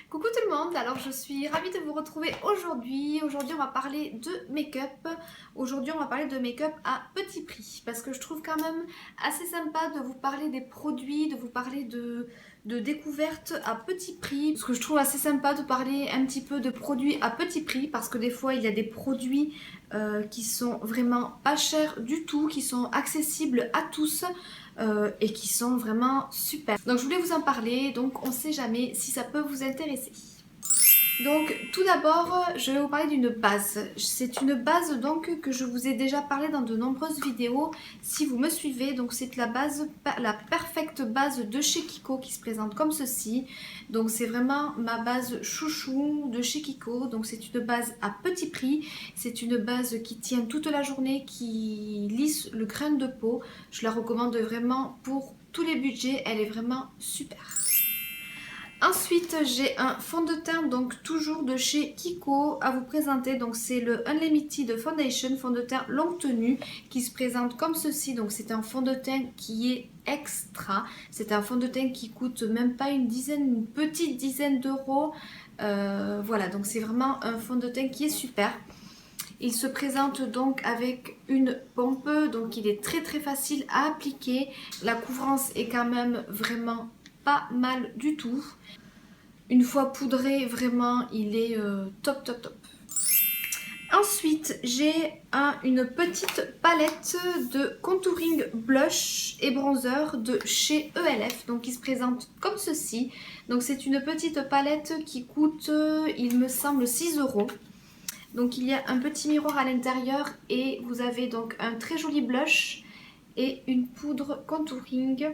Coucou tout le monde, alors je suis ravie de vous retrouver aujourd'hui. Aujourd'hui on va parler de make-up. Aujourd'hui on va parler de make-up à petit prix parce que je trouve quand même assez sympa de vous parler des produits, de vous parler de découvertes à petit prix. Parce que je trouve assez sympa de parler un petit peu de produits à petit prix parce que des fois il y a des produits qui sont vraiment pas chers du tout, qui sont accessibles à tous. Et qui sont vraiment super. Donc je voulais vous en parler, donc on sait jamais si ça peut vous intéresser. Donc tout d'abord, je vais vous parler d'une base. C'est une base donc que je vous ai déjà parlé dans de nombreuses vidéos. Si vous me suivez, donc c'est la base, la perfecte base de chez Kiko qui se présente comme ceci. Donc c'est vraiment ma base chouchou de chez Kiko. Donc c'est une base à petit prix. C'est une base qui tient toute la journée, qui lisse le grain de peau. Je la recommande vraiment pour tous les budgets. Elle est vraiment super. Ensuite, j'ai un fond de teint, donc toujours de chez Kiko, à vous présenter. Donc c'est le Unlimited Foundation, fond de teint longue tenue, qui se présente comme ceci. Donc c'est un fond de teint qui est extra. C'est un fond de teint qui coûte même pas une petite dizaine d'euros. Voilà, donc c'est vraiment un fond de teint qui est super. Il se présente donc avec une pompe, donc il est très facile à appliquer. La couvrance est quand même vraiment pas mal du tout. Une fois poudré, vraiment, il est top. Ensuite, j'ai une petite palette de contouring blush et bronzer de chez ELF. Donc, il se présente comme ceci. Donc, c'est une petite palette qui coûte, il me semble, 6 euros. Donc, il y a un petit miroir à l'intérieur et vous avez donc un très joli blush et une poudre contouring.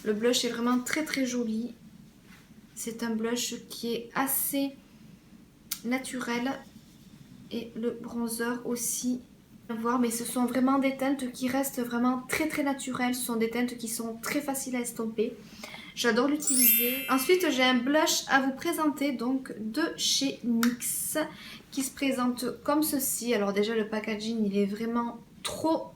Le blush est vraiment très joli. C'est un blush qui est assez naturel et le bronzer aussi. À voir, mais ce sont vraiment des teintes qui restent vraiment très naturelles. Ce sont des teintes qui sont très faciles à estomper. J'adore l'utiliser. Ensuite, j'ai un blush à vous présenter donc de chez NYX qui se présente comme ceci. Alors déjà, le packaging, il est vraiment trop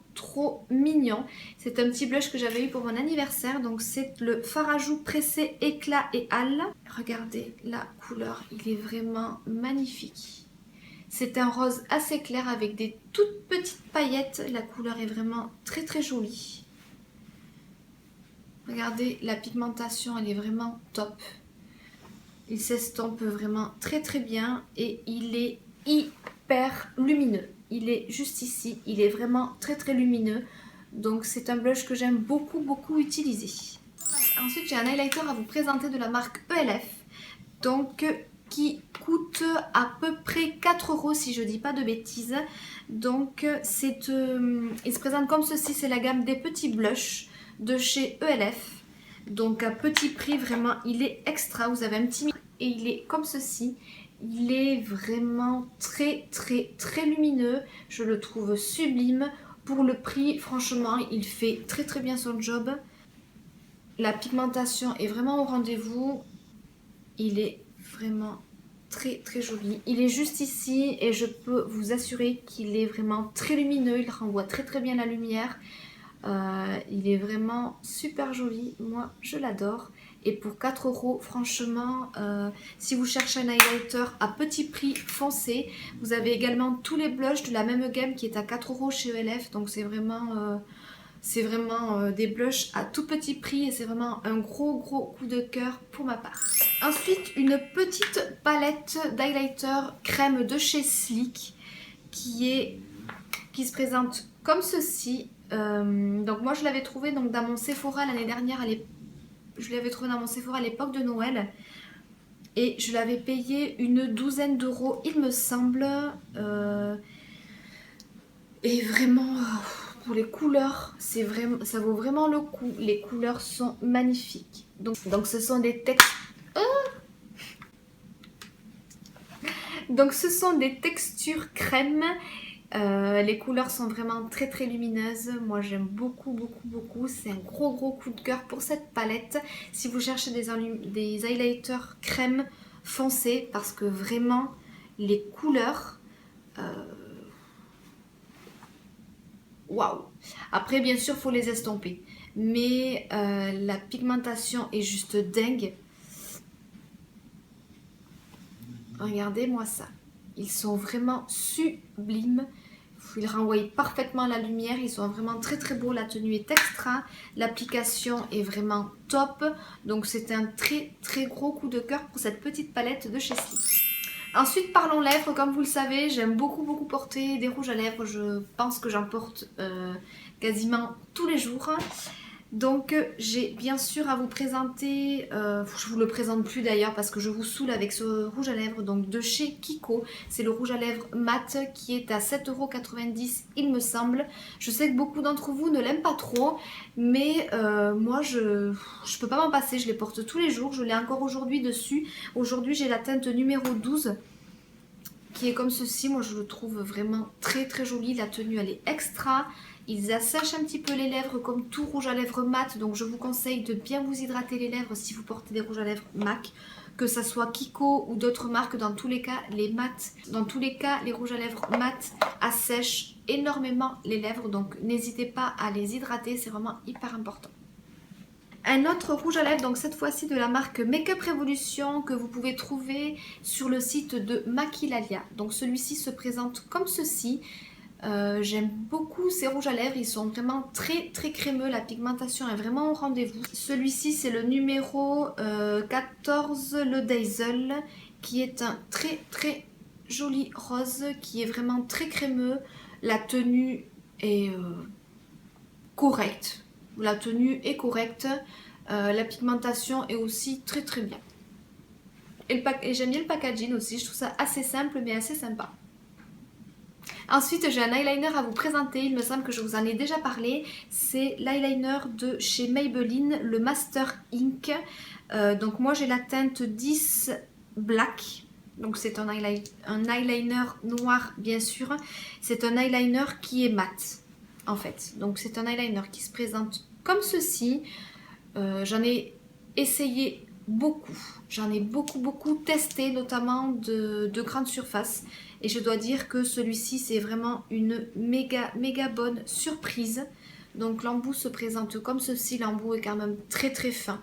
mignon. C'est un petit blush que j'avais eu pour mon anniversaire. Donc c'est le fard à joues pressé éclat et hâle. Regardez la couleur, il est vraiment magnifique. C'est un rose assez clair avec des toutes petites paillettes. La couleur est vraiment très jolie. Regardez, la pigmentation, elle est vraiment top. Il s'estompe vraiment très bien et il est hyper lumineux. Il est juste ici, il est vraiment très lumineux. Donc c'est un blush que j'aime beaucoup utiliser. Ensuite, j'ai un highlighter à vous présenter de la marque ELF. Donc qui coûte à peu près 4 euros si je dis pas de bêtises. Donc il se présente comme ceci, c'est la gamme des petits blushs de chez ELF. Donc à petit prix, vraiment, il est extra. Vous avez un petit et il est comme ceci. Il est vraiment très lumineux. Je le trouve sublime. Pour le prix, franchement, il fait très bien son job. La pigmentation est vraiment au rendez-vous. Il est vraiment très joli. Il est juste ici et je peux vous assurer qu'il est vraiment très lumineux. Il renvoie très bien la lumière. Il est vraiment super joli, moi je l'adore. Et pour 4 euros, franchement, si vous cherchez un highlighter à petit prix, foncez. Vous avez également tous les blushs de la même gamme qui est à 4 euros chez ELF. Donc c'est vraiment des blushs à tout petit prix et c'est vraiment un gros coup de cœur pour ma part. Ensuite, une petite palette d'highlighter crème de chez Sleek qui se présente comme ceci. Donc moi je l'avais trouvé donc dans mon Sephora l'année dernière, je l'avais trouvé dans mon Sephora à l'époque de Noël et je l'avais payé une douzaine d'euros il me semble. Et vraiment pour les couleurs, ça vaut vraiment le coup. Les couleurs sont magnifiques. Donc ce sont des textures crème. Les couleurs sont vraiment très lumineuses. Moi j'aime beaucoup. C'est un gros coup de cœur pour cette palette. Si vous cherchez des highlighters crème, foncez parce que vraiment les couleurs waouh. Après bien sûr faut les estomper, mais la pigmentation est juste dingue. Regardez-moi ça. Ils sont vraiment sublimes. Ils renvoient parfaitement la lumière. Ils sont vraiment très très beaux. La tenue est extra. L'application est vraiment top. Donc c'est un très très gros coup de cœur pour cette petite palette de chez Sleek. Ensuite, parlons lèvres. Comme vous le savez, j'aime beaucoup porter des rouges à lèvres. Je pense que j'en porte quasiment tous les jours. Donc j'ai bien sûr à vous présenter, je vous le présente plus d'ailleurs parce que je vous saoule avec ce rouge à lèvres donc de chez Kiko. C'est le rouge à lèvres mat qui est à 7,90 € il me semble. Je sais que beaucoup d'entre vous ne l'aiment pas trop, mais moi je peux pas m'en passer, je les porte tous les jours. Je l'ai encore aujourd'hui dessus. Aujourd'hui j'ai la teinte numéro 12 qui est comme ceci. Moi je le trouve vraiment très très joli. La tenue elle est extra. Ils assèchent un petit peu les lèvres comme tout rouge à lèvres mat. Donc je vous conseille de bien vous hydrater les lèvres si vous portez des rouges à lèvres MAC. Que ça soit Kiko ou d'autres marques, dans tous les cas, les rouges à lèvres mat assèchent énormément les lèvres. Donc n'hésitez pas à les hydrater, c'est vraiment hyper important. Un autre rouge à lèvres, donc cette fois-ci de la marque Make-up Revolution que vous pouvez trouver sur le site de Maquillalia. Donc celui-ci se présente comme ceci. J'aime beaucoup ces rouges à lèvres, ils sont vraiment très très crémeux, la pigmentation est vraiment au rendez-vous. Celui-ci c'est le numéro 14, le Dazzle, qui est un très très joli rose, qui est vraiment très crémeux. La tenue est correcte, la pigmentation est aussi très très bien. Et j'aime bien le packaging aussi, je trouve ça assez simple mais assez sympa. Ensuite, j'ai un eyeliner à vous présenter, il me semble que je vous en ai déjà parlé. C'est l'eyeliner de chez Maybelline, le Master Ink. Donc moi j'ai la teinte 10 Black. Donc c'est un eyeliner noir bien sûr. C'est un eyeliner qui est mat en fait. Donc c'est un eyeliner qui se présente comme ceci. J'en ai essayé beaucoup. J'en ai beaucoup testé, notamment de grande surface. Et je dois dire que celui-ci, c'est vraiment une méga bonne surprise. Donc l'embout se présente comme ceci. L'embout est quand même très très fin.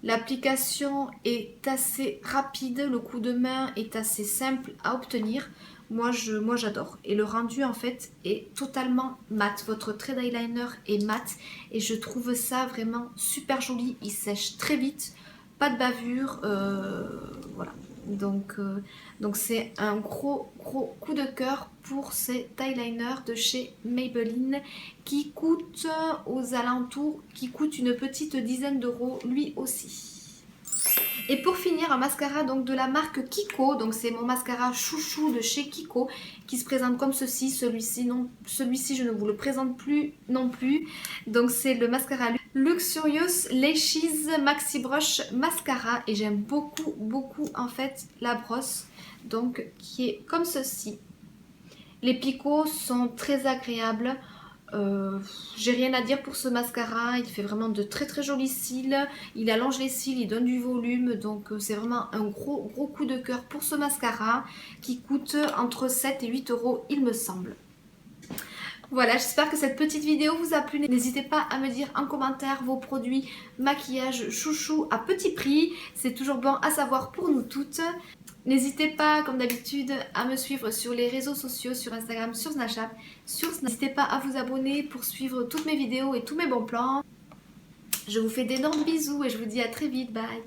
L'application est assez rapide. Le coup de main est assez simple à obtenir. Moi j'adore. Et le rendu en fait est totalement mat. Votre trait d'eyeliner est mat. Et je trouve ça vraiment super joli. Il sèche très vite. Pas de bavure. Voilà. Donc c'est un gros coup de cœur pour cet eyeliner de chez Maybelline qui coûte aux alentours, qui coûte une petite dizaine d'euros lui aussi. Et pour finir, un mascara donc de la marque Kiko, donc c'est mon mascara chouchou de chez Kiko qui se présente comme ceci. Celui-ci je ne vous le présente plus non plus. Donc c'est le mascara Luxurious Lashes Maxi Brush Mascara et j'aime beaucoup en fait la brosse donc qui est comme ceci. Les picots sont très agréables. J'ai rien à dire pour ce mascara, il fait vraiment de très jolis cils, il allonge les cils, il donne du volume, donc c'est vraiment un gros coup de cœur pour ce mascara qui coûte entre 7 et 8 euros il me semble. Voilà, j'espère que cette petite vidéo vous a plu. N'hésitez pas à me dire en commentaire vos produits maquillage chouchou à petit prix. C'est toujours bon à savoir pour nous toutes. N'hésitez pas, comme d'habitude, à me suivre sur les réseaux sociaux, sur Instagram, sur Snapchat. N'hésitez pas à vous abonner pour suivre toutes mes vidéos et tous mes bons plans. Je vous fais d'énormes bisous et je vous dis à très vite. Bye!